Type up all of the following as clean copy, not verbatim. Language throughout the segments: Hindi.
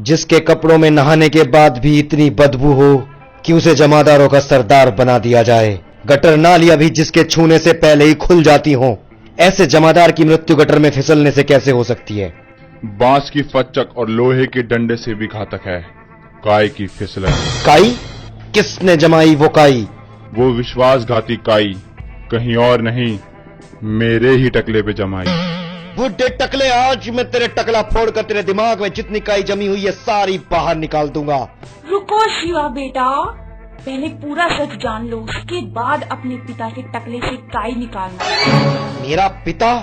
जिसके कपड़ों में नहाने के बाद भी इतनी बदबू हो कि उसे जमादारों का सरदार बना दिया जाए। गटर नालियां भी जिसके छूने से पहले ही खुल जाती हों। ऐसे जमादार की मृत्यु गटर में फिसलने से कैसे हो सकती है? बांस की फच्चक और लोहे के डंडे से भी घातक है काई की फिसलन। काई? किसने जमाई वो काई? वो विश्वासघाती काई कहीं और नहीं, मेरे ही टकले पे जमाई। बुड्ढे टकले, आज मैं तेरे टकला फोड़कर तेरे दिमाग में जितनी काई जमी हुई है सारी बाहर निकाल दूंगा। रुको शिवा बेटा, पहले पूरा सच जान लो, उसके बाद अपने पिता के टकले से काई निकालना। मेरा पिता?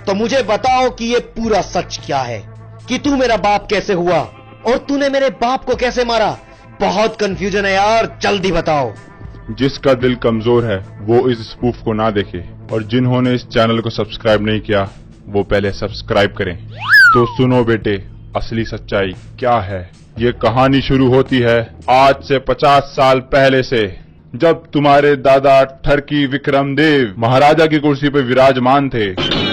तो मुझे बताओ कि ये पूरा सच क्या है, कि तू मेरा बाप कैसे हुआ और तूने मेरे बाप को कैसे मारा। बहुत कंफ्यूजन है यार, जल्दी बताओ। जिसका दिल कमजोर है वो इस स्पूफ को ना देखे, और जिन्होंने इस चैनल को सब्सक्राइब नहीं किया वो पहले सब्सक्राइब करें। तो सुनो बेटे, असली सच्चाई क्या है। ये कहानी शुरू होती है आज से 50 साल पहले से, जब तुम्हारे दादा ठरकी विक्रमदेव महाराजा की कुर्सी पर विराजमान थे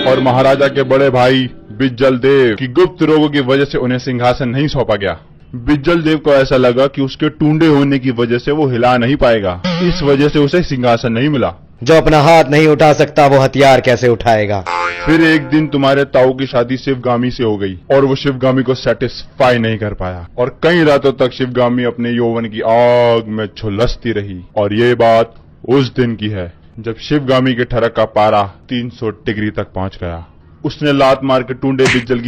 और महाराजा के बड़े भाई बिज्जल देव की गुप्त रोगों की वजह से उन्हें सिंहासन नहीं सौंपा गया। बिज्जल देव को ऐसा लगा कि उसके टूंडे होने की वजह से वो हिला नहीं पाएगा, इस वजह से उसे सिंहासन नहीं मिला। जो अपना हाथ नहीं उठा सकता वो हथियार कैसे उठाएगा? फिर एक दिन तुम्हारे ताऊ की शादी शिवगामी से हो गई और वो शिवगामी को सेटिस्फाई नहीं कर पाया और कई रातों तक शिवगामी अपने यौवन की आग में झुलसती रही। और ये बात उस दिन की है जब शिवगामी के ठरक का पारा 300 डिग्री तक पहुंच गया। उसने लात मार के टूंडे बिज्जल की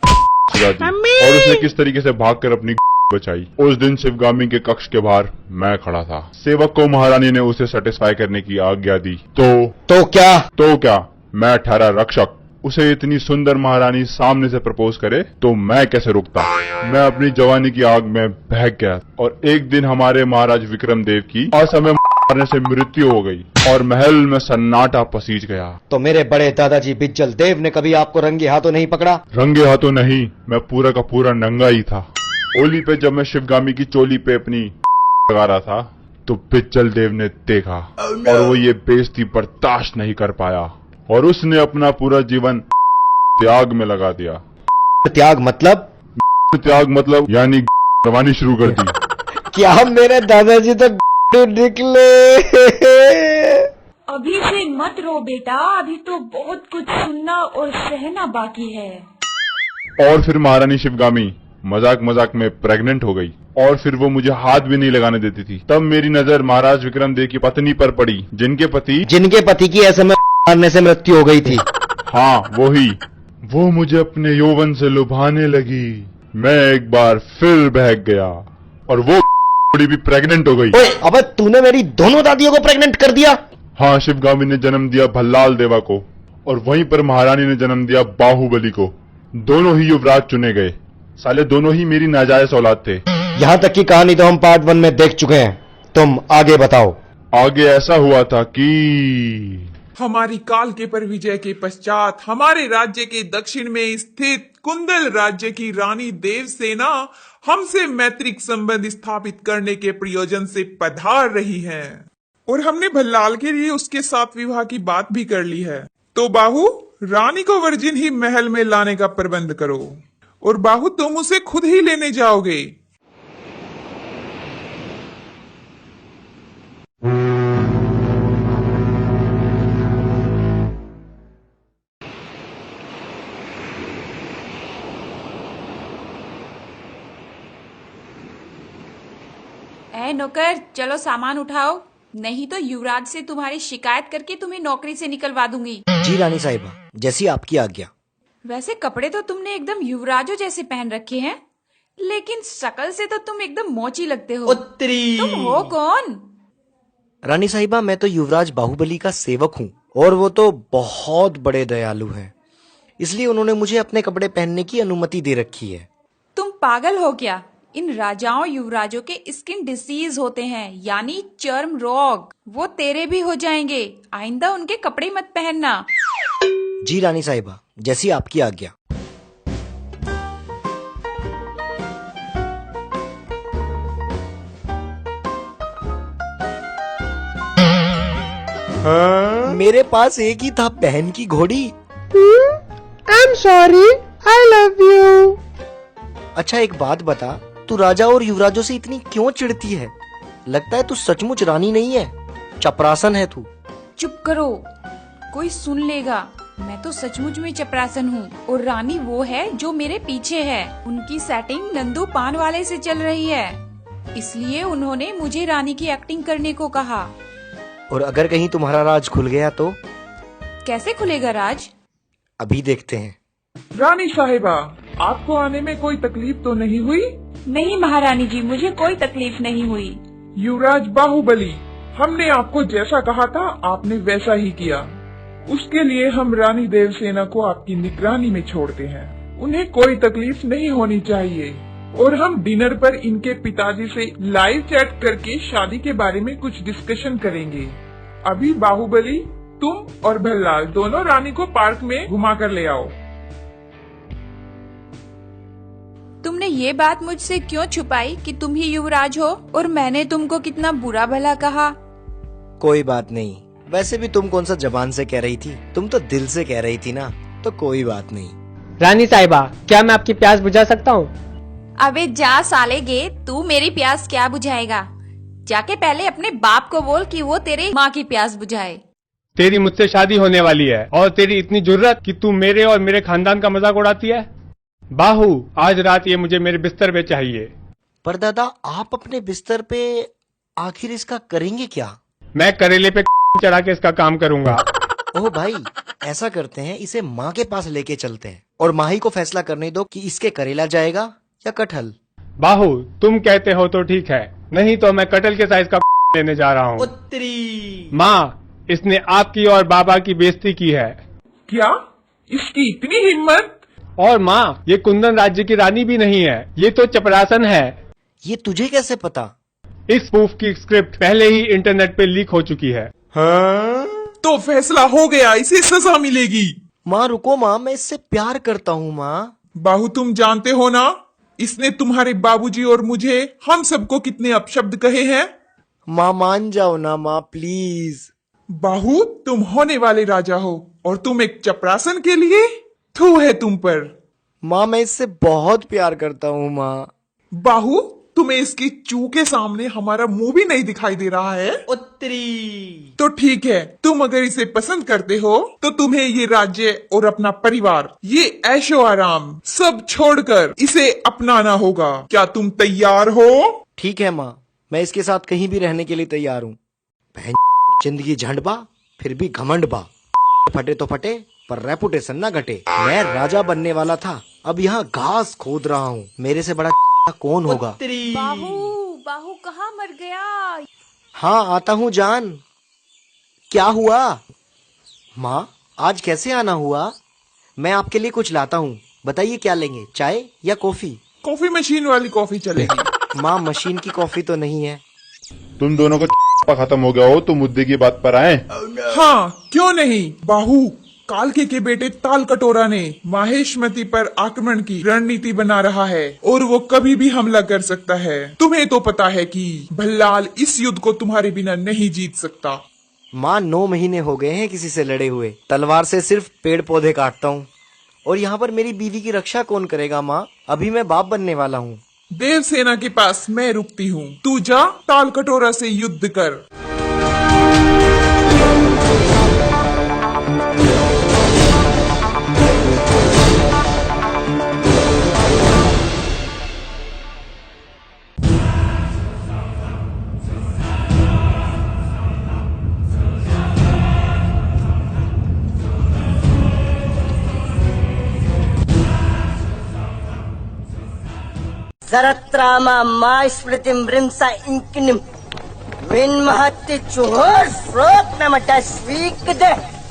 सजा दी और उसने किस तरीके से भागकर अपनी बचाई। उस दिन शिवगामी के कक्ष के बाहर मैं खड़ा था। सेवक को महारानी ने उसे सेटिस्फाई करने की आज्ञा दी। तो क्या मैं ठहरा रक्षक। उसे इतनी सुंदर महारानी सामने से प्रपोज करे तो मैं कैसे रुकता। मैं अपनी जवानी की आग में बहक गया और एक दिन हमारे महाराज विक्रमदेव की असमय मारने से मृत्यु हो गई और महल में सन्नाटा पसीज गया। तो मेरे बड़े दादाजी बिज्जल देव ने कभी आपको रंगे हाथों नहीं पकड़ा? रंगे हाथों नहीं, मैं पूरा का पूरा नंगा ही था। ओली पे जब मैं शिवगामी की चोली पे अपनी लगा रहा था तो बिज्जल देव ने देखा और वो ये बेइज्जती बर्दाश्त नहीं कर पाया और उसने अपना पूरा जीवन त्याग में लगा दिया। त्याग मतलब यानी रवानी शुरू कर दी। क्या मेरे दादाजी तो निकले? अभी से मत रो बेटा, अभी तो बहुत कुछ सुनना और सहना बाकी है। और फिर महारानी शिवगामी मजाक में प्रेग्नेंट हो गई और फिर वो मुझे हाथ भी नहीं लगाने देती थी। तब मेरी नजर महाराज विक्रमदेव की पत्नी पर पड़ी, जिनके पति की ऐसे में मारने से मृत्यु हो गई थी। हाँ वही। वो मुझे अपने यौवन से लुभाने लगी। मैं एक बार फिर बहक गया और वो भी प्रेग्नेंट हो गई। अबे तूने मेरी दोनों दादियों को प्रेग्नेंट कर दिया? हाँ, शिवगामी ने जन्म दिया भल्लाल देवा को और वहीं पर महारानी ने जन्म दिया बाहुबली को। दोनों ही युवराज चुने गए। साले दोनों ही मेरी नाजायज औलाद थे। यहाँ तक की कहानी तो हम पार्ट 1 में देख चुके हैं, तुम आगे बताओ। आगे ऐसा हुआ था कि हमारी काल के पर विजय के पश्चात हमारे राज्य के दक्षिण में स्थित कुंदल राज्य की रानी देवसेना हमसे मैत्रिक संबंध स्थापित करने के प्रयोजन से पधार रही है और हमने भल्लाल के लिए उसके साथ विवाह की बात भी कर ली है। तो बाहु, रानी को वर्जिन ही महल में लाने का प्रबंध करो और बाहु तुम उसे खुद ही लेने जाओगे। ए नौकर, चलो सामान उठाओ, नहीं तो युवराज से तुम्हारी शिकायत करके तुम्हें नौकरी से निकलवा दूंगी। जी रानी साहिबा, जैसी आपकी आज्ञा। वैसे कपड़े तो तुमने एकदम युवराजों जैसे पहन रखे हैं, लेकिन शकल से तो तुम एकदम मोची लगते हो। तुम हो कौन? रानी साहिबा, मैं तो युवराज बाहुबली का सेवक हूँ और वो तो बहुत बड़े दयालु हैं, इसलिए उन्होंने मुझे अपने कपड़े पहनने की अनुमति दे रखी है। तुम पागल हो क्या? इन राजाओं युवराजों के स्किन डिसीज होते हैं, यानी चर्म रोग। वो तेरे भी हो जाएंगे, आइंदा उनके कपड़े मत पहनना। जी रानी साहिबा, जैसी आपकी आज्ञा। मेरे पास एक ही था बहन की घोड़ी। I am sorry, I love you. अच्छा एक बात बता, तू राजा और युवराजों से इतनी क्यों चिढ़ती है? लगता है तू सचमुच रानी नहीं है, चपरासन है तू। चुप करो, कोई सुन लेगा। मैं तो सचमुच में चपरासन हूँ और रानी वो है जो मेरे पीछे है। उनकी सेटिंग नंदू पान वाले से चल रही है, इसलिए उन्होंने मुझे रानी की एक्टिंग करने को कहा। और अगर कहीं तुम्हारा राज खुल गया तो? कैसे खुलेगा राज? अभी देखते हैं। रानी साहिबा, आपको आने में कोई तकलीफ तो नहीं हुई? नहीं महारानी जी, मुझे कोई तकलीफ नहीं हुई। युवराज बाहुबली, हमने आपको जैसा कहा था आपने वैसा ही किया। उसके लिए हम रानी देवसेना को आपकी निगरानी में छोड़ते हैं। उन्हें कोई तकलीफ नहीं होनी चाहिए और हम डिनर पर इनके पिताजी से लाइव चैट करके शादी के बारे में कुछ डिस्कशन करेंगे। अभी बाहुबली, तुम और भल्लाल दोनों रानी को पार्क में घुमा कर ले आओ। तुमने ये बात मुझसे क्यों छुपाई कि तुम ही युवराज हो और मैंने तुमको कितना बुरा भला कहा? कोई बात नहीं, वैसे भी तुम कौन सा जबान से कह रही थी, तुम तो दिल से कह रही थी ना, तो कोई बात नहीं। रानी साहिबा, क्या मैं आपकी प्यास बुझा सकता हूँ? अबे जा साले गे, तू मेरी प्यास क्या बुझाएगा? जाके पहले अपने बाप को बोल कि वो तेरे माँ की प्यास बुझाए। तेरी मुझसे शादी होने वाली है और तेरी इतनी जुर्रत कि तू मेरे और मेरे खानदान का मजाक उड़ाती है? बाहू, आज रात ये मुझे मेरे बिस्तर पे चाहिए। पर दादा, आप अपने बिस्तर पे आखिर इसका करेंगे क्या? मैं करेले पे चढ़ा के इसका काम करूंगा। ओह भाई, ऐसा करते हैं, इसे माँ के पास लेके चलते हैं और माँ ही को फैसला करने दो कि इसके करेला जाएगा या कटहल। बाहू, तुम कहते हो तो ठीक है, नहीं तो मैं कटहल के साइज का लेने जा रहा हूँ। माँ, इसने आपकी और बाबा की बेइज्जती की है। क्या? इसकी इतनी हिम्मत? और माँ, ये कुंदन राज्य की रानी भी नहीं है, ये तो चपरासन है। ये तुझे कैसे पता? इस स्पूफ की स्क्रिप्ट पहले ही इंटरनेट पे लीक हो चुकी है। तो फैसला हो गया, इसे सजा मिलेगी। माँ रुको माँ, मैं इससे प्यार करता हूँ माँ। बाहू, तुम जानते हो ना, इसने तुम्हारे बाबूजी और मुझे, हम सबको कितने अपशब्द कहे हैं। माँ मान जाओ ना माँ, प्लीज। बाहू, तुम होने वाले राजा हो और तुम एक चपरासन के लिए? थू है तुम पर। माँ, मैं इससे बहुत प्यार करता हूँ माँ। बाहू, तुम्हें इसकी चू के सामने हमारा मुंह भी नहीं दिखाई दे रहा है? तो ठीक है, तुम अगर इसे पसंद करते हो तो तुम्हें ये राज्य और अपना परिवार, ये ऐशो आराम सब छोड़कर इसे अपनाना होगा। क्या तुम तैयार हो? ठीक है माँ, मैं इसके साथ कहीं भी रहने के लिए तैयार हूँ। जिंदगी झंड बा, फिर भी घमंड बा। फटे तो फटे, पर रेपुटेशन ना घटे। मैं राजा बनने वाला था, अब यहाँ घास खोद रहा हूँ। मेरे से बड़ा कौन होगा? बाहू, बाहू कहाँ मर गया? हाँ आता हूँ जान। क्या हुआ? माँ, आज कैसे आना हुआ? मैं आपके लिए कुछ लाता हूँ, बताइए क्या लेंगे, चाय या कॉफी? कॉफी मशीन वाली कॉफी चलेगी। माँ, मशीन की कॉफी तो नहीं है। तुम दोनों का खत्म हो गया हो तो मुद्दे की बात पर आए। हाँ, क्यों नहीं। बाहू, कालके के बेटे ताल कटोरा ने माहेशमती पर आक्रमण की रणनीति बना रहा है और वो कभी भी हमला कर सकता है। तुम्हें तो पता है कि भल्लाल इस युद्ध को तुम्हारे बिना नहीं जीत सकता। माँ, 9 महीने हो गए हैं किसी से लड़े हुए। तलवार से सिर्फ पेड़ पौधे काटता हूँ और यहाँ पर मेरी बीवी की रक्षा कौन करेगा? माँ, अभी मैं बाप बनने वाला हूँ। देवसेना के पास मैं रुकती हूँ, तू जा ताल कटोरा से युद्ध कर। Zaratrama ma smritim rimsa inkinim Vin mahatti chuhur frok namata svikde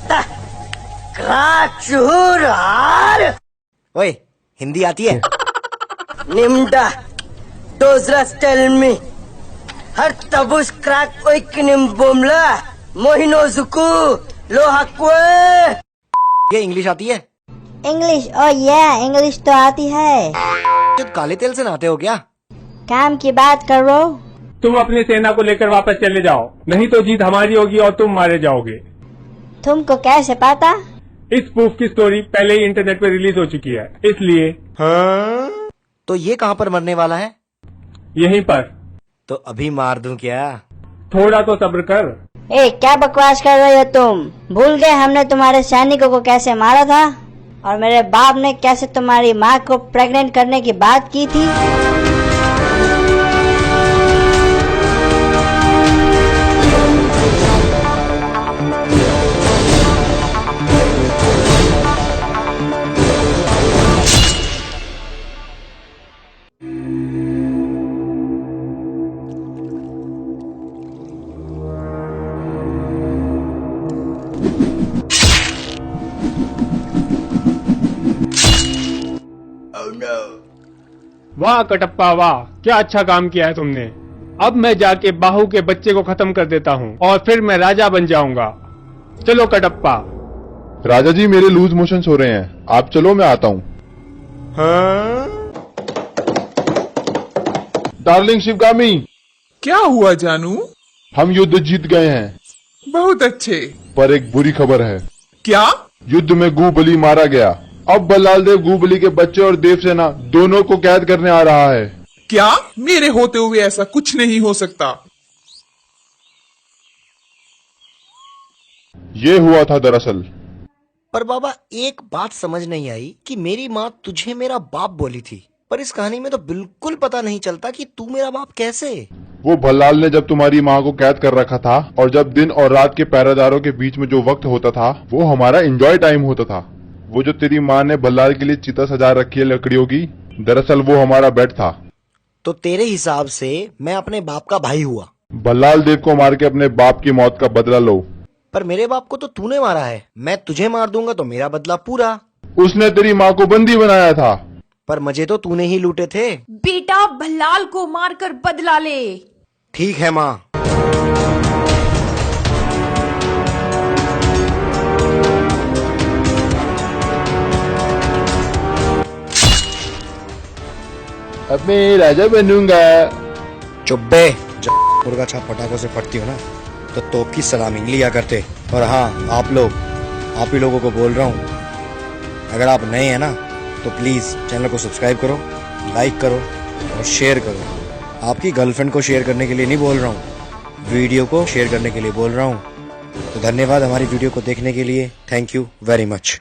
ta krak chuhur har ओए, हिंदी आती है? Nimda Dozras tell me Har tabus krak oikinim bomla Mohino zuku lohakwe ये इंग्लिश आती है? इंग्लिश? ओह ये इंग्लिश तो आती है। तो काले तेल से नहाते हो क्या? काम की बात करो। तुम अपनी सेना को लेकर वापस चले जाओ, नहीं तो जीत हमारी होगी और तुम मारे जाओगे। तुमको कैसे पता? इस प्रूफ की स्टोरी पहले ही इंटरनेट पर रिलीज हो चुकी है, इसलिए। तो ये कहाँ पर मरने वाला है? यहीं पर। तो अभी मार दूं क्या? थोड़ा तो सब्र कर। ए, क्या बकवास कर रहे हो तुम? भूल गए हमने तुम्हारे सैनिकों को कैसे मारा था और मेरे बाप ने कैसे तुम्हारी माँ को प्रेग्नेंट करने की बात की थी? वाह कटप्पा वाह, क्या अच्छा काम किया है तुमने। अब मैं जाके बाहू के बच्चे को खत्म कर देता हूँ और फिर मैं राजा बन जाऊंगा। चलो कटप्पा। राजा जी मेरे लूज मोशंस हो रहे हैं, आप चलो मैं आता हूँ। डार्लिंग शिवगामी, क्या हुआ जानू? हम युद्ध जीत गए हैं। बहुत अच्छे। पर एक बुरी खबर है। क्या? युद्ध में गूबली मारा गया। अब बल्लाल देव गूबली के बच्चे और देवसेना दोनों को कैद करने आ रहा है। क्या? मेरे होते हुए ऐसा कुछ नहीं हो सकता। ये हुआ था दरअसल। पर बाबा एक बात समझ नहीं आई कि मेरी माँ तुझे मेरा बाप बोली थी, पर इस कहानी में तो बिल्कुल पता नहीं चलता कि तू मेरा बाप कैसे। वो भल्लाल ने जब तुम्हारी माँ को कैद कर रखा था और जब दिन और रात के पहरेदारों के बीच में जो वक्त होता था वो हमारा एंजॉय टाइम होता था। वो जो तेरी माँ ने भल्लाल के लिए चिता सजा रखी है लकड़ियों की, दरअसल वो हमारा बेड था। तो तेरे हिसाब से मैं अपने बाप का भाई हुआ। भल्लाल देव को मार के अपने बाप की मौत का बदला लो। पर मेरे बाप को तो तूने मारा है, मैं तुझे मार दूंगा तो मेरा बदला पूरा। उसने तेरी माँ को बंदी बनाया था। पर मुझे तो तूने ही लूटे थे। बेटा भल्लाल को मारकर बदला ले। ठीक है माँ। अब मैं राजा बनूंगा। चुप बे। जब मुर्गा छाप पटाखों से फटती हो ना तो तोप की सलामी लिया करते। और हाँ आप लोग, आप ही लोगों को बोल रहा हूँ, अगर आप नए हैं ना तो प्लीज चैनल को सब्सक्राइब करो, लाइक करो और शेयर करो। आपकी गर्लफ्रेंड को शेयर करने के लिए नहीं बोल रहा हूँ, वीडियो को शेयर करने के लिए बोल रहा हूँ। तो धन्यवाद हमारी वीडियो को देखने के लिए। Thank you very much.